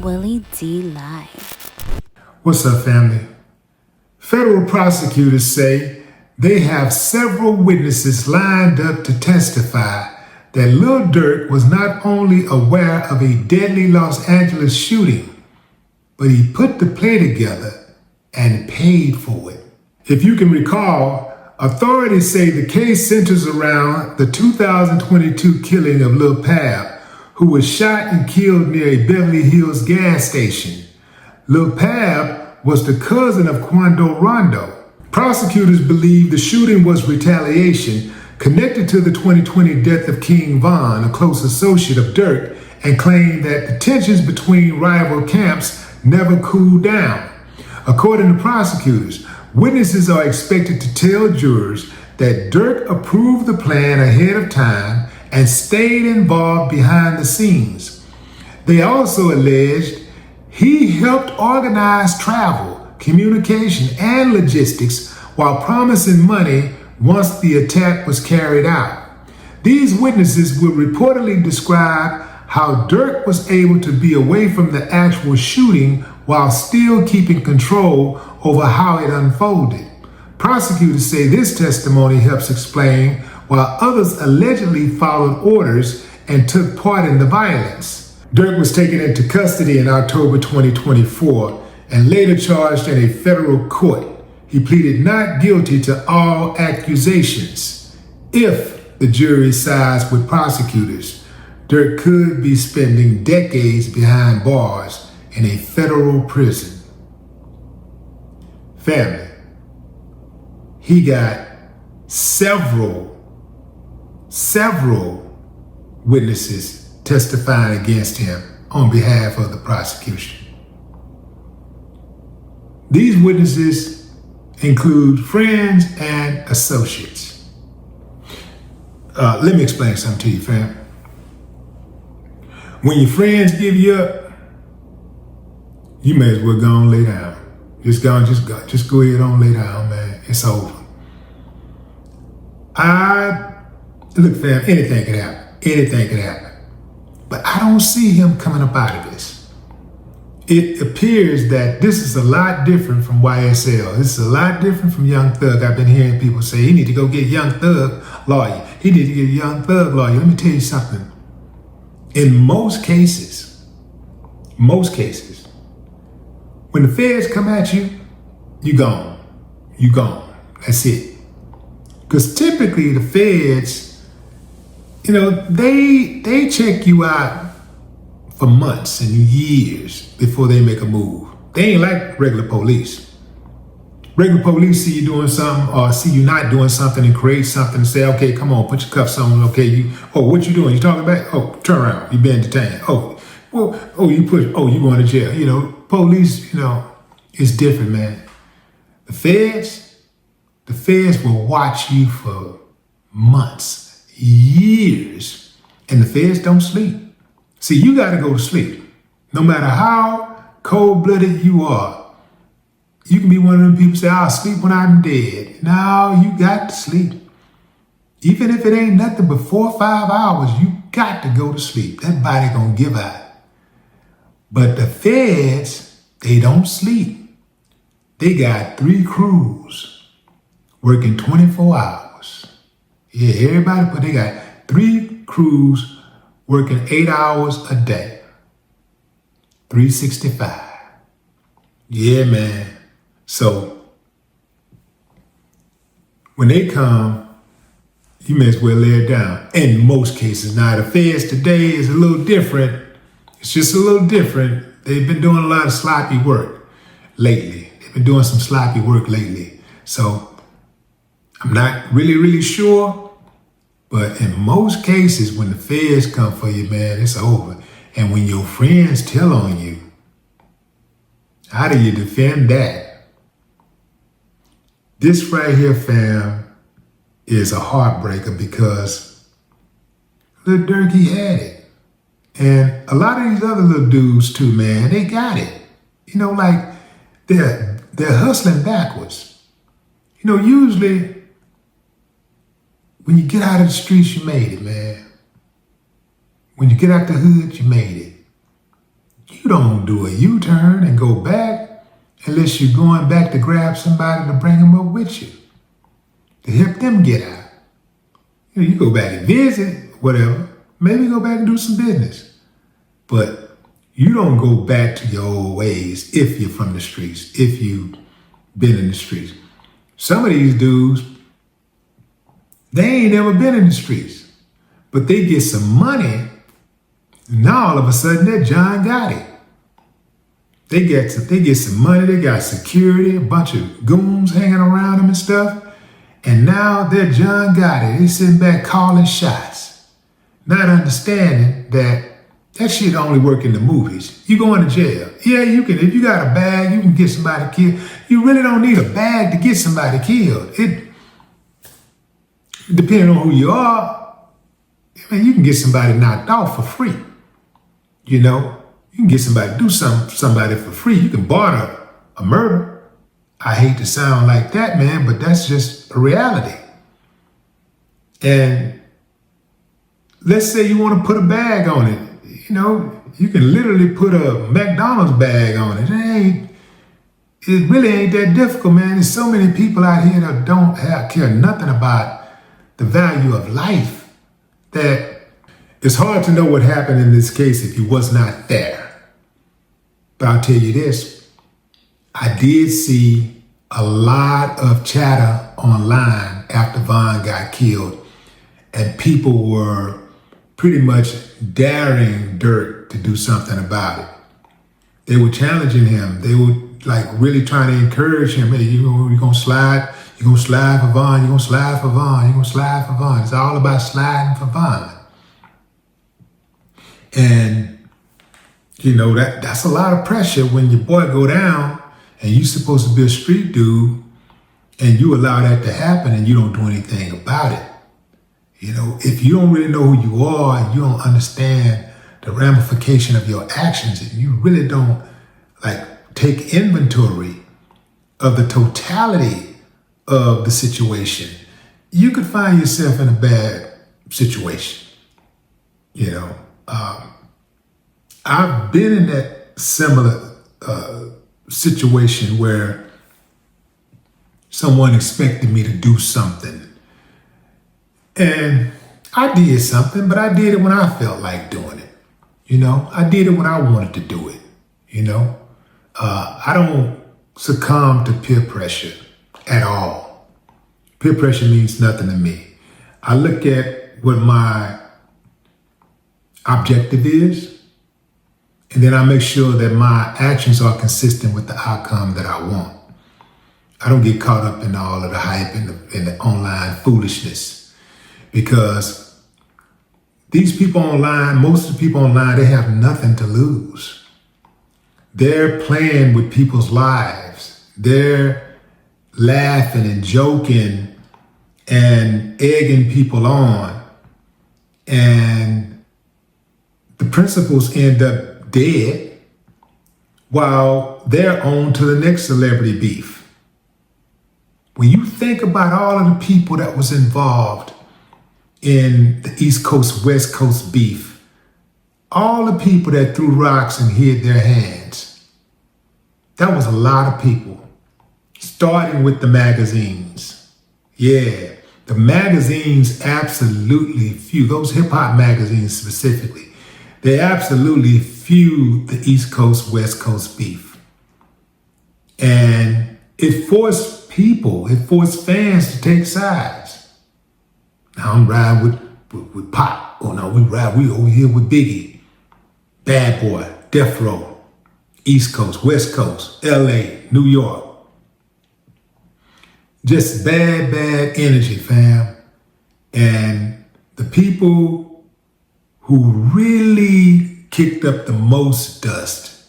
Willie D Live. What's up, family? Federal prosecutors say they have several witnesses lined up to testify that Lil Durk was not only aware of a deadly Los Angeles shooting, but he put the play together and paid for it. If you can recall, authorities say the case centers around the 2022 killing of Lil Pab, who was shot and killed near a Beverly Hills gas station. Lil Pab was the cousin of Quando Rondo. Prosecutors believe the shooting was retaliation connected to the 2020 death of King Von, a close associate of Durk, and claim that the tensions between rival camps never cooled down. According to prosecutors, witnesses are expected to tell jurors that Durk approved the plan ahead of time and stayed involved behind the scenes. They also alleged he helped organize travel, communication, and logistics while promising money once the attack was carried out. These witnesses will reportedly describe how Durk was able to be away from the actual shooting while still keeping control over how it unfolded. Prosecutors say this testimony helps explain while others allegedly followed orders and took part in the violence. Durk was taken into custody in October 2024 and later charged in a federal court. He pleaded not guilty to all accusations. If the jury sides with prosecutors, Durk could be spending decades behind bars in a federal prison. Family, he got several witnesses testifying against him on behalf of the prosecution. These witnesses include friends and associates. Let me explain something to you, fam. When your friends give you up, you may as well go and lay down. Just go ahead and lay down, man. It's over. Look, fam, anything could happen. Anything could happen. But I don't see him coming up out of this. It appears that this is a lot different from YSL. This is a lot different from Young Thug. I've been hearing people say, he need to go get Young Thug lawyer. He need to get a Young Thug lawyer. Let me tell you something. In most cases, when the feds come at you, you gone. You gone. That's it. Because typically the feds, they check you out for months and years before they make a move. They ain't like regular police. Regular police see you doing something or see you not doing something and create something and say, okay, come on, put your cuffs on. Okay, what you doing? You talking about? Oh, turn around. You been detained. You going to jail. Police, it's different, man. The feds will watch you for months, years, and the feds don't sleep. See, you got to go to sleep. No matter how cold-blooded you are, you can be one of them people say, I'll sleep when I'm dead. No, you got to sleep. Even if it ain't nothing but 4 or 5 hours, you got to go to sleep. That body gonna give out. But the feds, they don't sleep. They got 3 crews working 24 hours. Yeah, everybody, but they got 3 crews working 8 hours a day. 365. Yeah, man. So, when they come, you may as well lay it down. In most cases. Now, the feds today is a little different. It's just a little different. They've been doing a lot of sloppy work lately. They've been doing some sloppy work lately. So, I'm not really sure. But in most cases, when the feds come for you, man, it's over. And when your friends tell on you, how do you defend that? This right here, fam, is a heartbreaker because Lil Durk, he had it. And a lot of these other little dudes too, man, they got it. Like they're hustling backwards. Usually when you get out of the streets, you made it, man. When you get out the hood, you made it. you don't do a U-turn and go back unless you're going back to grab somebody to bring them up with you, to help them get out. You go back and visit, whatever. Maybe go back and do some business. But you don't go back to your old ways if you're from the streets, if you've been in the streets. Some of these dudes, they ain't never been in the streets, but they get some money. Now all of a sudden they're John Gotti. They get some money, they got security, a bunch of goons hanging around them and stuff. And now they're John Gotti. They sitting back calling shots, not understanding that shit only work in the movies. You going to jail. Yeah, you can. If you got a bag, you can get somebody killed. You really don't need a bag to get somebody killed. It depending on who you are, I mean, you can get somebody knocked off for free. You know, you can get somebody to do somebody for free. You can barter a murder. I hate to sound like that, man, but that's just a reality. And let's say you want to put a bag on it. You know, you can literally put a McDonald's bag on it. It really ain't that difficult, man. There's so many people out here that don't care nothing about the value of life that it's hard to know what happened in this case if you was not there. But I'll tell you this. I did see a lot of chatter online after Von got killed, and people were pretty much daring Durk to do something about it. They were challenging him. They were like really trying to encourage him. Hey, you're gonna slide for Von, you're gonna slide for Von, you're gonna slide for Von. It's all about sliding for Von. And you know, that's a lot of pressure when your boy go down and you supposed to be a street dude and you allow that to happen and you don't do anything about it. You know, if you don't really know who you are and you don't understand the ramification of your actions, and you really don't like take inventory of the totality of the situation, you could find yourself in a bad situation. You know, I've been in that similar situation where someone expected me to do something. And I did something, but I did it when I felt like doing it. You know, I did it when I wanted to do it. You know, I don't succumb to peer pressure at all. Peer pressure means nothing to me. I look at what my objective is, and then I make sure that my actions are consistent with the outcome that I want. I don't get caught up in all of the hype and the online foolishness, because these people online, most of the people online, they have nothing to lose. They're playing with people's lives. They're laughing and joking and egging people on. And the principals end up dead while they're on to the next celebrity beef. When you think about all of the people that was involved in the East Coast, West Coast beef, all the people that threw rocks and hid their hands, that was a lot of people, starting with the magazines. Yeah, the magazines absolutely fueled, those hip hop magazines specifically, they absolutely fueled the East Coast, West Coast beef. And it forced people, it forced fans to take sides. Now I'm riding with Pop. Oh no, we over here with Biggie. Bad Boy, Death Row, East Coast, West Coast, LA, New York. Just bad energy, fam. And the people who really kicked up the most dust,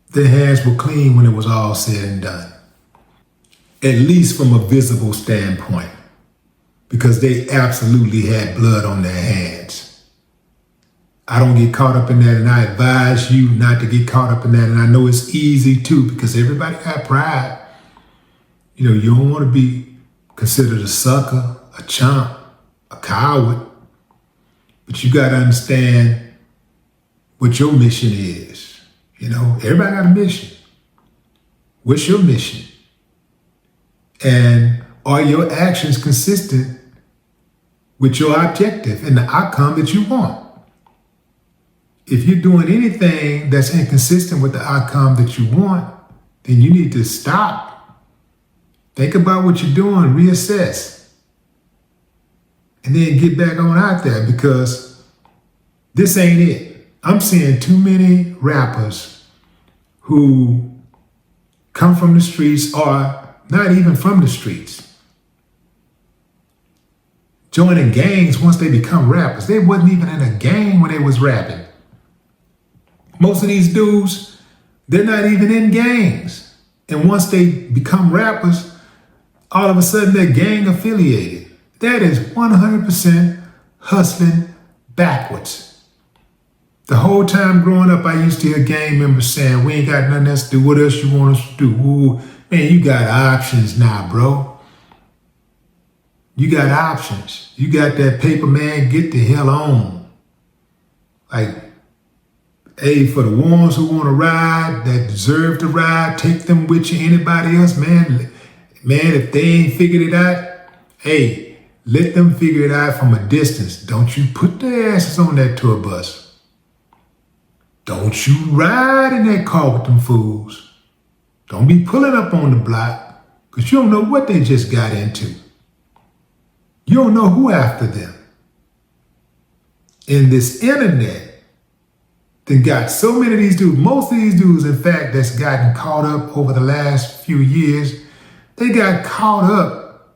their hands were clean when it was all said and done. At least from a visible standpoint, because they absolutely had blood on their hands. I don't get caught up in that, and I advise you not to get caught up in that. And I know it's easy too, because everybody got pride. You know, you don't want to be considered a sucker, a chump, a coward. But you got to understand what your mission is. You know, everybody got a mission. What's your mission? And are your actions consistent with your objective and the outcome that you want? If you're doing anything that's inconsistent with the outcome that you want, then you need to stop. Think about what you're doing, reassess, and then get back on out there, because this ain't it. I'm seeing too many rappers who come from the streets or not even from the streets, joining gangs once they become rappers. They wasn't even in a gang when they was rapping. Most of these dudes, they're not even in gangs. And once they become rappers, all of a sudden they're gang affiliated. That is 100% hustling backwards. The whole time growing up, I used to hear gang members saying, we ain't got nothing else to do. What else you want us to do? Ooh, man, you got options now, bro. You got options. You got that paper, man. Get the hell on. Like, hey, for the ones who want to ride, that deserve to ride, take them with you. Anybody else, man, if they ain't figured it out, hey, let them figure it out from a distance. Don't you put their asses on that tour bus. Don't you ride in that car with them fools. Don't be pulling up on the block, because you don't know what they just got into. You don't know who after them. In this internet, then got so many of these dudes, most of these dudes, in fact, that's gotten caught up over the last few years, they got caught up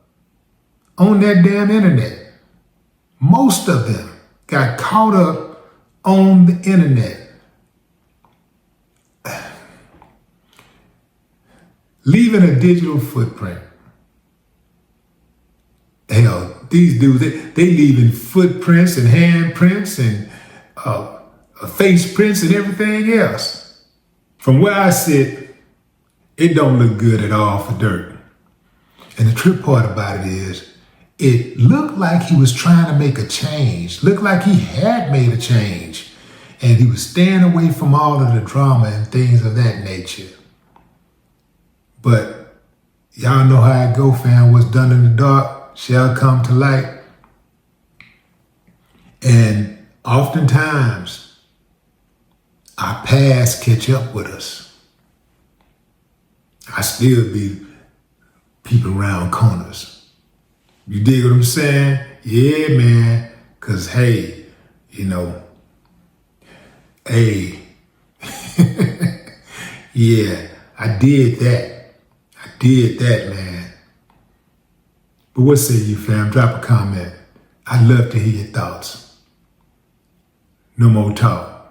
on that damn internet. Most of them got caught up on the internet. Leaving a digital footprint. Hell, these dudes, they leaving footprints and handprints and face prints and everything else. From where I sit, it don't look good at all for Durk. And the trip part about it is, it looked like he was trying to make a change. Looked like he had made a change. And he was staying away from all of the drama and things of that nature. But y'all know how it go, fam. What's done in the dark shall come to light. And oftentimes, our past catch up with us. I still be peeping around corners. You dig what I'm saying? Yeah, man. Because, hey, you know, hey, yeah, I did that. I did that, man. But what say you, fam? Drop a comment. I'd love to hear your thoughts. No more talk.